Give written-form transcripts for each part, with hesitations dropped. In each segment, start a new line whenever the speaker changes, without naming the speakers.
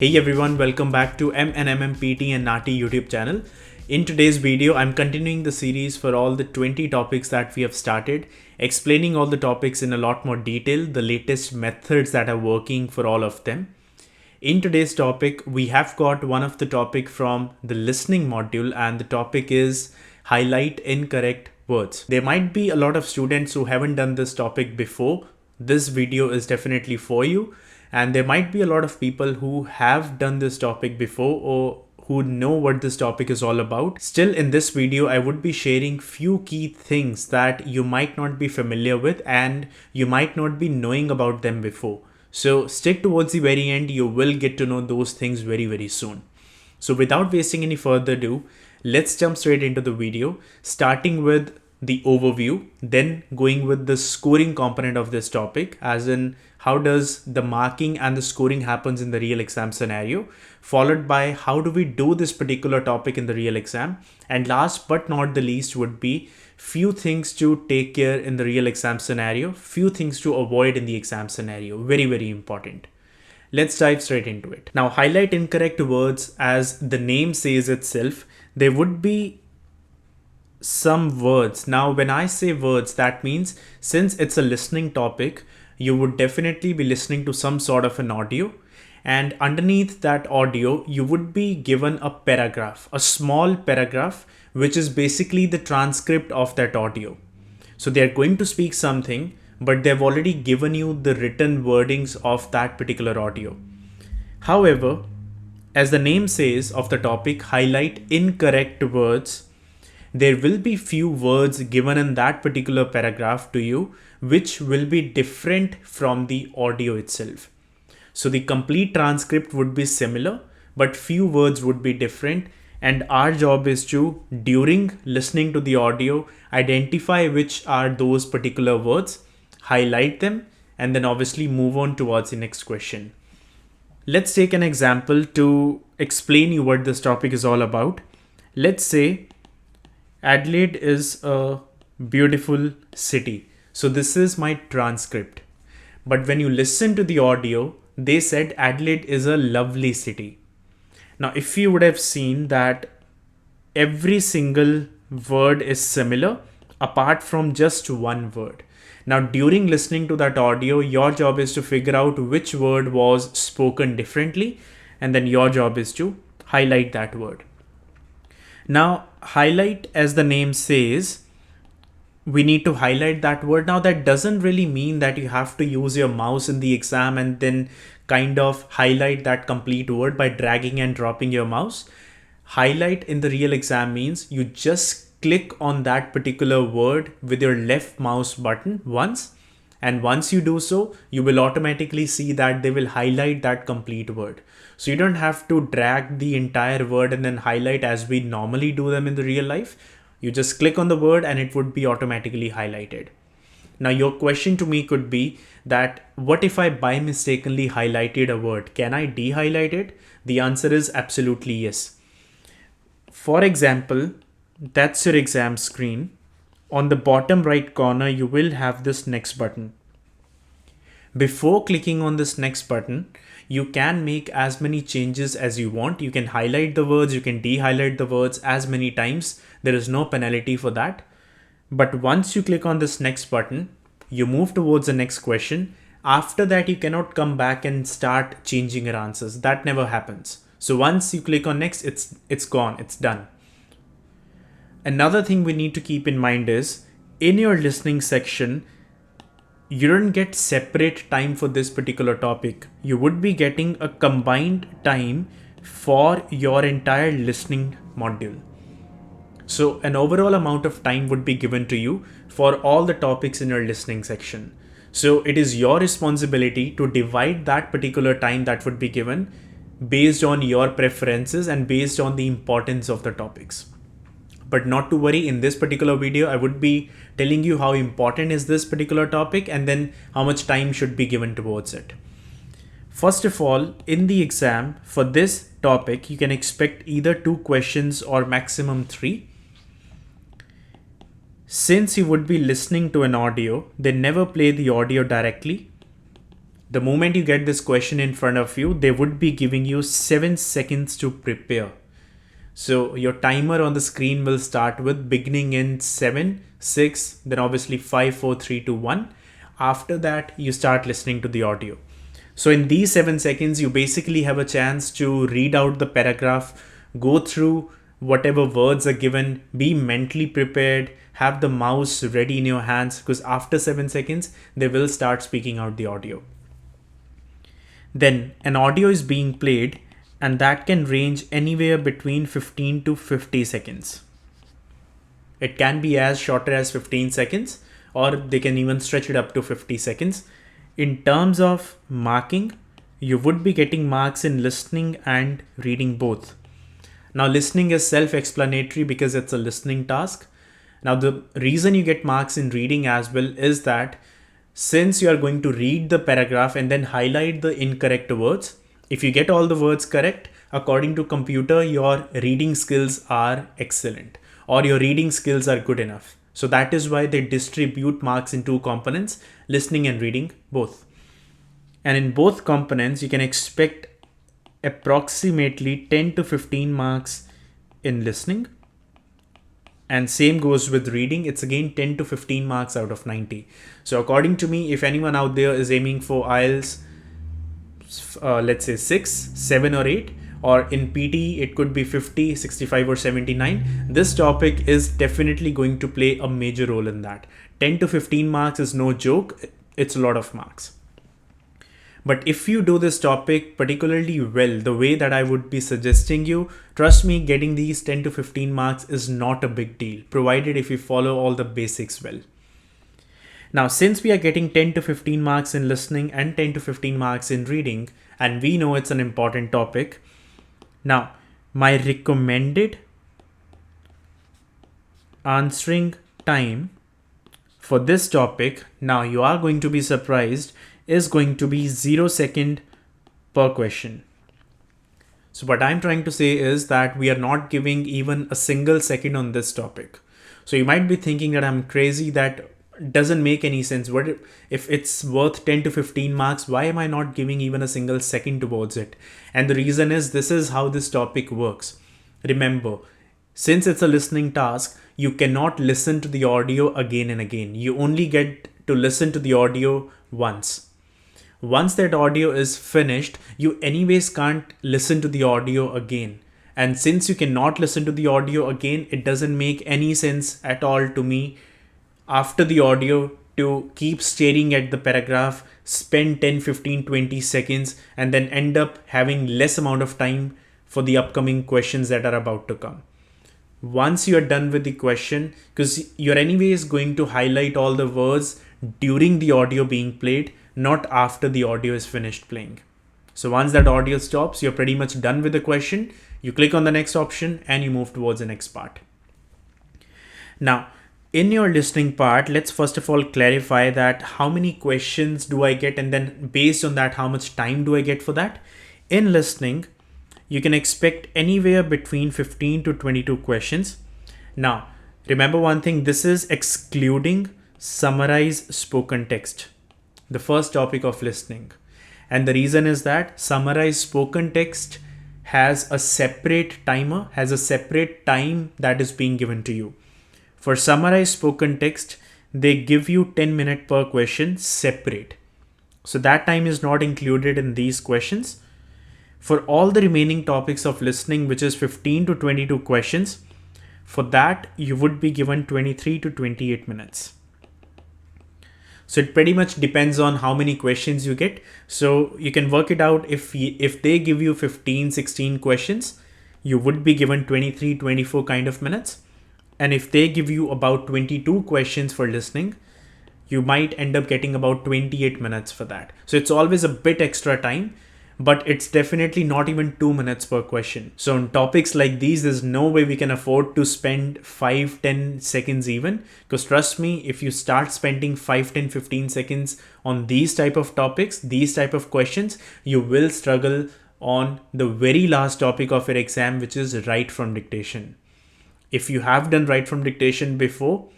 Hey everyone, welcome back to M&M PT and NAATI YouTube channel. In today's video, I'm continuing the series for all the 20 topics that we have started, explaining all the topics in a lot more detail, the latest methods that are working for all of them. In today's topic, we have got one of the topic from the listening module, and the topic is highlight incorrect words. There might be a lot of students who haven't done this topic before. This video is definitely for you. And there might be a lot of people who have done this topic before or who know what this topic is all about. Still, in this video, I would be sharing few key things that you might not be familiar with and you might not be knowing about them before. So stick towards the very end, you will get to know those things very soon. So without wasting any further ado, let's jump straight into the video, starting with the overview, then going with the scoring component of this topic, as in how does the marking and the scoring happens in the real exam scenario, followed by how do we do this particular topic in the real exam, and last but not the least would be few things to take care in the real exam scenario, few things to avoid in the exam scenario. Very important. Let's dive straight into it. Now, highlight incorrect words, as the name says itself, there would be some words. Now, when I say words, that means since it's a listening topic, you would definitely be listening to some sort of an audio, and underneath that audio, you would be given a paragraph, a small paragraph, which is basically the transcript of that audio. So they're going to speak something, but they've already given you the written wordings of that particular audio. However, as the name says of the topic, highlight incorrect words, there will be few words given in that particular paragraph to you, which will be different from the audio itself. So the complete transcript would be similar, but few words would be different. And our job is to, during listening to the audio, identify which are those particular words, highlight them, and then obviously move on towards the next question. Let's take an example to explain you what this topic is all about. Let's say Adelaide is a beautiful city. So this is my transcript. But when you listen to the audio, they said Adelaide is a lovely city. Now, if you would have seen that every single word is similar apart from just one word. Now, during listening to that audio, your job is to figure out which word was spoken differently, and then your job is to highlight that word. Now, highlight, as the name says, we need to highlight that word. Now, that doesn't really mean that you have to use your mouse in the exam and then kind of highlight that complete word by dragging and dropping your mouse. Highlight in the real exam means you just click on that particular word with your left mouse button once. And once you do so, you will automatically see that they will highlight that complete word. So you don't have to drag the entire word and then highlight as we normally do them in the real life. You just click on the word and it would be automatically highlighted. Now your question to me could be that what if I by mistakenly highlighted a word? Can I de-highlight it? The answer is absolutely yes. For example, that's your exam screen. On the bottom right corner, you will have this next button. Before clicking on this next button, you can make as many changes as you want. You can highlight the words, you can de-highlight the words as many times. There is no penalty for that. But once you click on this next button, you move towards the next question. After that, you cannot come back and start changing your answers. That never happens. So once you click on next, it's gone, it's done. Another thing we need to keep in mind is, in your listening section, you don't get separate time for this particular topic. You would be getting a combined time for your entire listening module. So an overall amount of time would be given to you for all the topics in your listening section. So it is your responsibility to divide that particular time that would be given based on your preferences and based on the importance of the topics. But not to worry, in this particular video, I would be telling you how important is this particular topic and then how much time should be given towards it. First of all, in the exam, for this topic, you can expect either 2 questions or maximum 3. Since you would be listening to an audio, they never play the audio directly. The moment you get this question in front of you, they would be giving you 7 seconds to prepare. So your timer on the screen will start with beginning in 7, 6, then obviously 5, 4, 3, 2, 1. After that, you start listening to the audio. So in these 7 seconds, you basically have a chance to read out the paragraph, go through whatever words are given, be mentally prepared, have the mouse ready in your hands, because after 7 seconds, they will start speaking out the audio. Then an audio is being played, and that can range anywhere between 15 to 50 seconds. It can be as shorter as 15 seconds, or they can even stretch it up to 50 seconds. In terms of marking, you would be getting marks in listening and reading both. Now, listening is self-explanatory because it's a listening task. Now, the reason you get marks in reading as well is that since you are going to read the paragraph and then highlight the incorrect words, if you get all the words correct, according to computer, your reading skills are excellent or your reading skills are good enough. So that is why they distribute marks in two components, listening and reading both. And in both components, you can expect approximately 10 to 15 marks in listening. And same goes with reading. It's again 10 to 15 marks out of 90. So according to me, if anyone out there is aiming for IELTS, let's say 6, 7 or 8, or in PTE, it could be 50, 65 or 79. This topic is definitely going to play a major role in that. 10 to 15 marks is no joke. It's a lot of marks. But if you do this topic particularly well, the way that I would be suggesting you, trust me, getting these 10 to 15 marks is not a big deal, provided if you follow all the basics well. Now, since we are getting 10 to 15 marks in listening and 10 to 15 marks in reading, and we know it's an important topic, now, my recommended answering time for this topic, now you are going to be surprised, is going to be 0 second per question. So what I'm trying to say is that we are not giving even a single second on this topic. So you might be thinking that I'm crazy, that doesn't make any sense. What if it's worth 10 to 15 marks? Why am I not giving even a single second towards it? And the reason is, this is how this topic works. Remember, since it's a listening task, you cannot listen to the audio again and again. You only get to listen to the audio once. Once that audio is finished, you anyways can't listen to the audio again. And since you cannot listen to the audio again, it doesn't make any sense at all to me after the audio to keep staring at the paragraph, spend 10, 15, 20 seconds, and then end up having less amount of time for the upcoming questions that are about to come. Once you're done with the question, because you're anyways going to highlight all the words during the audio being played, not after the audio is finished playing. So once that audio stops, you're pretty much done with the question. You click on the next option and you move towards the next part. Now, in your listening part, let's first of all clarify that how many questions do I get, and then based on that, how much time do I get for that? In listening, you can expect anywhere between 15 to 22 questions. Now, remember one thing, this is excluding summarize spoken text, the first topic of listening. And the reason is that summarize spoken text has a separate timer, has a separate time that is being given to you. For summarized spoken text, they give you 10 minutes per question separate. So that time is not included in these questions. For all the remaining topics of listening, which is 15 to 22 questions, for that you would be given 23 to 28 minutes. So it pretty much depends on how many questions you get. So you can work it out. If they give you 15, 16 questions, you would be given 23, 24 kind of minutes. And if they give you about 22 questions for listening, you might end up getting about 28 minutes for that. So it's always a bit extra time, but it's definitely not even 2 minutes per question. So on topics like these, there's no way we can afford to spend 5-10 seconds even, because trust me, if you start spending 5-10-15 seconds on these type of topics, these type of questions, you will struggle on the very last topic of your exam, which is write from dictation. If you have done write from dictation before,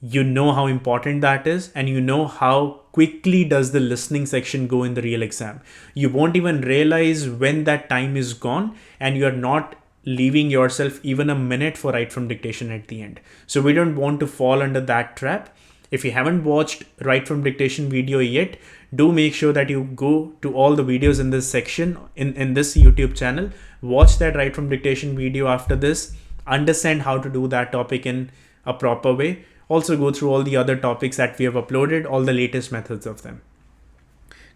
you know how important that is, and you know how quickly does the listening section go in the real exam. You won't even realize when that time is gone, and you're not leaving yourself even a minute for write from dictation at the end. So we don't want to fall under that trap. If you haven't watched write from dictation video yet, do make sure that you go to all the videos in this section in this YouTube channel. Watch that write from dictation video after this. Understand how to do that topic in a proper way. Also go through all the other topics that we have uploaded, all the latest methods of them.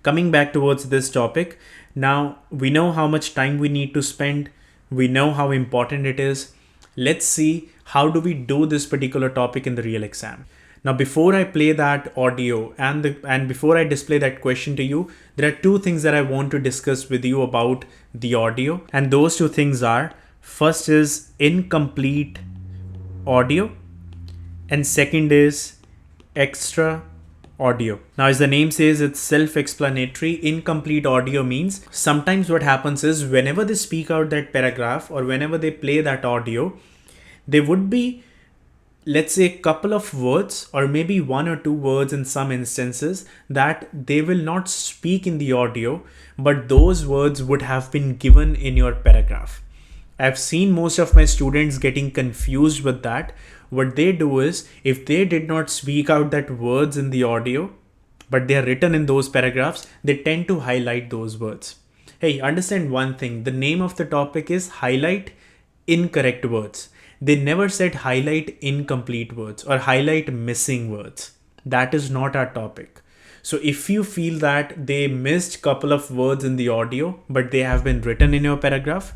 Coming back towards this topic, now we know how much time we need to spend. We know how important it is. Let's see how do we do this particular topic in the real exam. Now, before I play that audio and before I display that question to you, there are two things that I want to discuss with you about the audio. And those two things are, first is incomplete audio, and second is extra audio. Now, as the name says, it's self-explanatory. Incomplete audio means sometimes what happens is whenever they speak out that paragraph or whenever they play that audio, there would be, let's say, a couple of words or maybe one or two words in some instances that they will not speak in the audio, but those words would have been given in your paragraph. I've seen most of my students getting confused with that. What they do is, if they did not speak out that words in the audio, but they are written in those paragraphs, they tend to highlight those words. Hey, understand one thing. The name of the topic is highlight incorrect words. They never said highlight incomplete words or highlight missing words. That is not our topic. So if you feel that they missed a couple of words in the audio, but they have been written in your paragraph,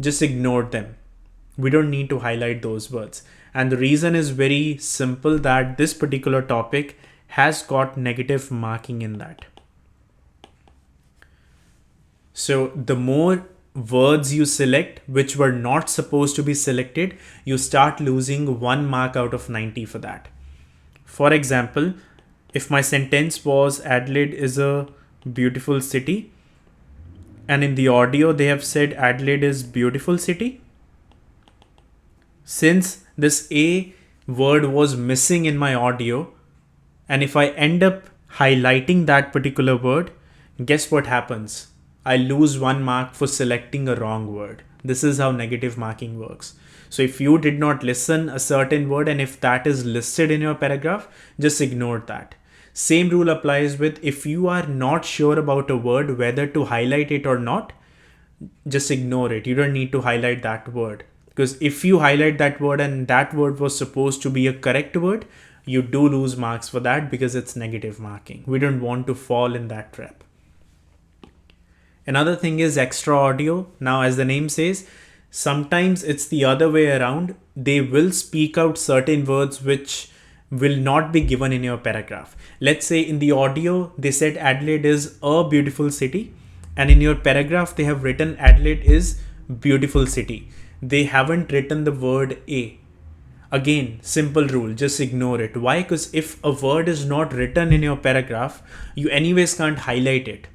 just ignore them. We don't need to highlight those words. And the reason is very simple, that this particular topic has got negative marking in that. So the more words you select which were not supposed to be selected, you start losing 1 mark out of 90 for that. For example, if my sentence was Adelaide is a beautiful city, and in the audio they have said Adelaide is beautiful city, since this A word was missing in my audio, and if I end up highlighting that particular word, guess what happens? I lose 1 mark for selecting a wrong word. This is how negative marking works. So if you did not listen a certain word and if that is listed in your paragraph, just ignore that. Same rule applies with if you are not sure about a word, whether to highlight it or not, just ignore it. You don't need to highlight that word. Because if you highlight that word and that word was supposed to be a correct word, you do lose marks for that because it's negative marking. We don't want to fall in that trap. Another thing is extra audio. Now, as the name says, sometimes it's the other way around. They will speak out certain words which will not be given in your paragraph. Let's say in the audio, they said Adelaide is a beautiful city. And in your paragraph, they have written Adelaide is beautiful city. They haven't written the word A. Again, simple rule, just ignore it. Why? Because if a word is not written in your paragraph, you anyways can't highlight it.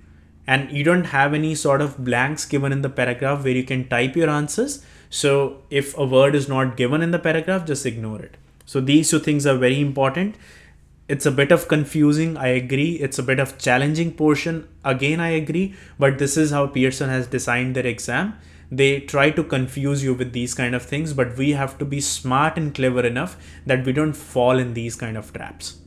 And you don't have any sort of blanks given in the paragraph where you can type your answers. So if a word is not given in the paragraph, just ignore it. So these two things are very important. It's a bit of confusing, I agree. It's a bit of challenging portion, again, I agree. But this is how Pearson has designed their exam. They try to confuse you with these kind of things, but we have to be smart and clever enough that we don't fall in these kind of traps.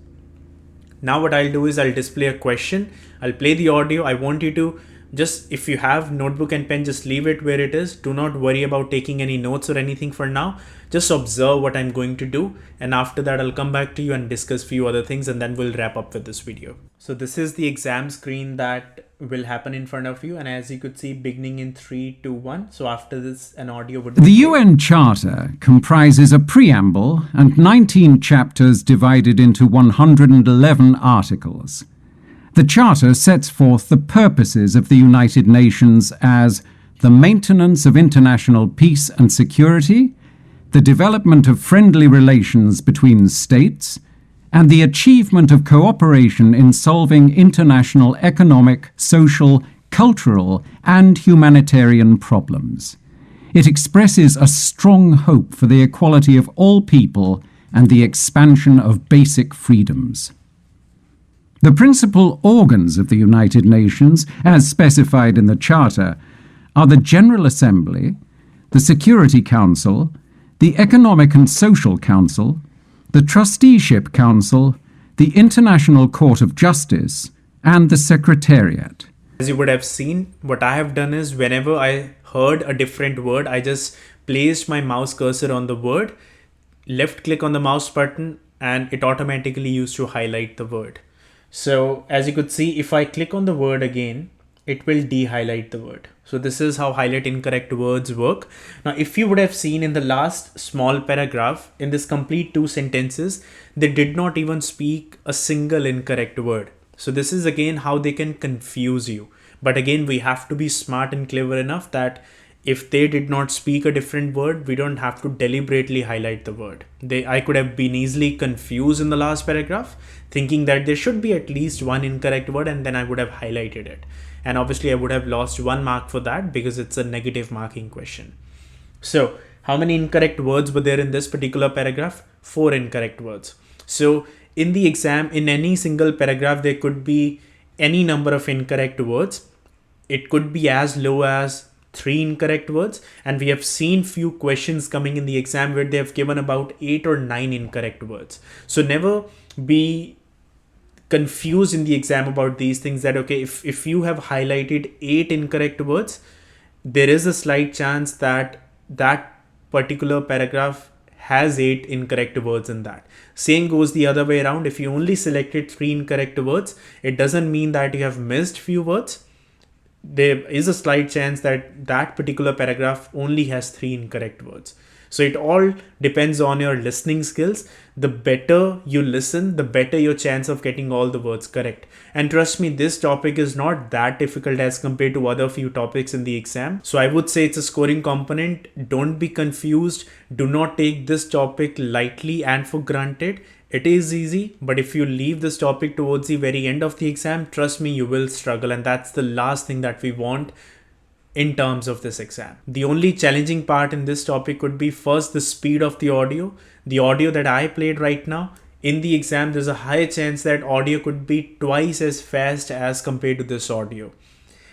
Now what I'll do is I'll display a question. I'll play the audio. I want you to just, if you have notebook and pen, just leave it where it is. Do not worry about taking any notes or anything for now. Just observe what I'm going to do. And after that, I'll come back to you and discuss a few other things, and then we'll wrap up with this video. So this is the exam screen that will happen in front of you. And as you could see, beginning in 3, 2, 1. So after this, an audio would...
The UN Charter comprises a preamble and 19 chapters divided into 111 articles. The Charter sets forth the purposes of the United Nations as the maintenance of international peace and security, the development of friendly relations between states, and the achievement of cooperation in solving international economic, social, cultural, and humanitarian problems. It expresses a strong hope for the equality of all people and the expansion of basic freedoms. The principal organs of the United Nations, as specified in the Charter, are the General Assembly, the Security Council, the Economic and Social Council, the Trusteeship Council, the International Court of Justice, and the Secretariat.
As you would have seen, what I have done is whenever I heard a different word, I just placed my mouse cursor on the word, left click on the mouse button, and it automatically used to highlight the word. So as you could see, if I click on the word again, it will de-highlight the word. So this is how highlight incorrect words work. Now, if you would have seen in the last small paragraph, in this complete 2 sentences, they did not even speak a single incorrect word. So this is again how they can confuse you. But again, we have to be smart and clever enough that if they did not speak a different word, we don't have to deliberately highlight the word. I could have been easily confused in the last paragraph, thinking that there should be at least one incorrect word, and then I would have highlighted it. And obviously I would have lost 1 mark for that because it's a negative marking question. So how many incorrect words were there in this particular paragraph? 4 incorrect words. So in the exam, in any single paragraph, there could be any number of incorrect words. It could be as low as 3 incorrect words, and we have seen few questions coming in the exam where they have given about 8 or 9 incorrect words. So never be confused in the exam about these things, that okay, if you have highlighted 8 incorrect words, there is a slight chance that that particular paragraph has 8 incorrect words in that. Same goes the other way around. If you only selected 3 incorrect words, it doesn't mean that you have missed few words. There is a slight chance that that particular paragraph only has 3 incorrect words. So it all depends on your listening skills. The better you listen, the better your chance of getting all the words correct. And trust me, this topic is not that difficult as compared to other few topics in the exam. So I would say it's a scoring component. Don't be confused. Do not take this topic lightly and for granted. It is easy, but if you leave this topic towards the very end of the exam, trust me, you will struggle. And that's the last thing that we want in terms of this exam. The only challenging part in this topic could be first the speed of the audio. The audio that I played right now, in the exam, there's a high chance that audio could be twice as fast as compared to this audio.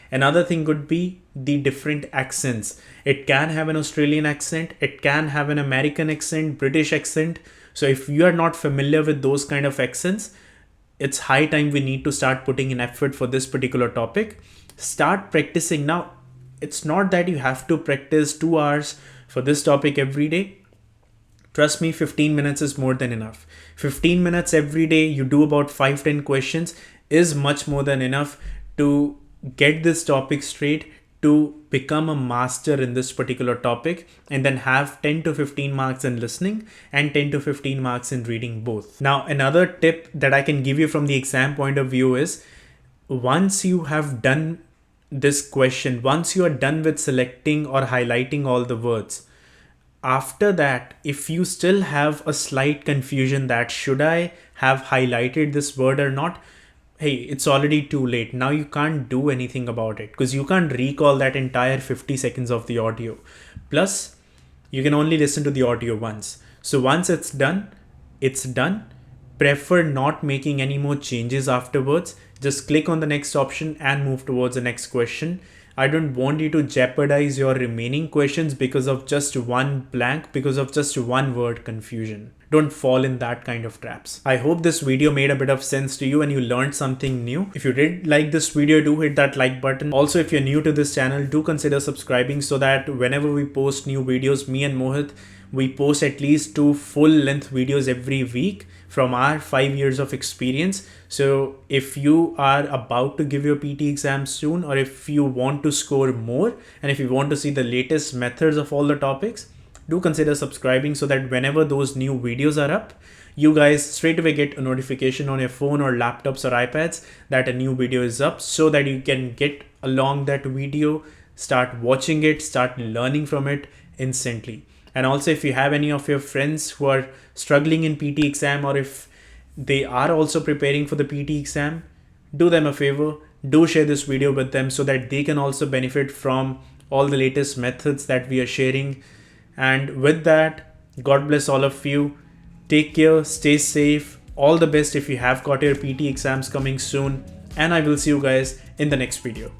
Another thing could be the different accents. It can have an Australian accent, it can have an American accent, British accent. So if you are not familiar with those kind of accents, it's high time we need to start putting in effort for this particular topic. Start practicing now. It's not that you have to practice 2 hours for this topic every day. Trust me, 15 minutes is more than enough. 15 minutes every day, you do about 5-10 questions is much more than enough to get this topic straight, to become a master in this particular topic, and then have 10 to 15 marks in listening and 10 to 15 marks in reading both. Now, another tip that I can give you from the exam point of view is, once you have done this question, once you are done with selecting or highlighting all the words, after that, if you still have a slight confusion that should I have highlighted this word or not, hey, it's already too late. Now you can't do anything about it because you can't recall that entire 50 seconds of the audio. Plus, you can only listen to the audio once. So once it's done, it's done. Prefer not making any more changes afterwards. Just click on the next option and move towards the next question. I don't want you to jeopardize your remaining questions because of just one blank, because of just one word confusion. Don't fall in that kind of traps. I hope this video made a bit of sense to you and you learned something new. If you did like this video, do hit that like button. Also, if you're new to this channel, do consider subscribing so that whenever we post new videos, me and Mohit, we post at least 2 full-length videos every week from our 5 years of experience. So if you are about to give your PT exam soon, or if you want to score more, and if you want to see the latest methods of all the topics, do consider subscribing so that whenever those new videos are up, you guys straight away get a notification on your phone or laptops or iPads that a new video is up, so that you can get along that video, start watching it, start learning from it instantly. And also, if you have any of your friends who are struggling in PT exam, or if they are also preparing for the PT exam, do them a favor, do share this video with them so that they can also benefit from all the latest methods that we are sharing. And with that, God bless all of you. take care, stay safe, all the best if you have got your PT exams coming soon, and I will see you guys in the next video.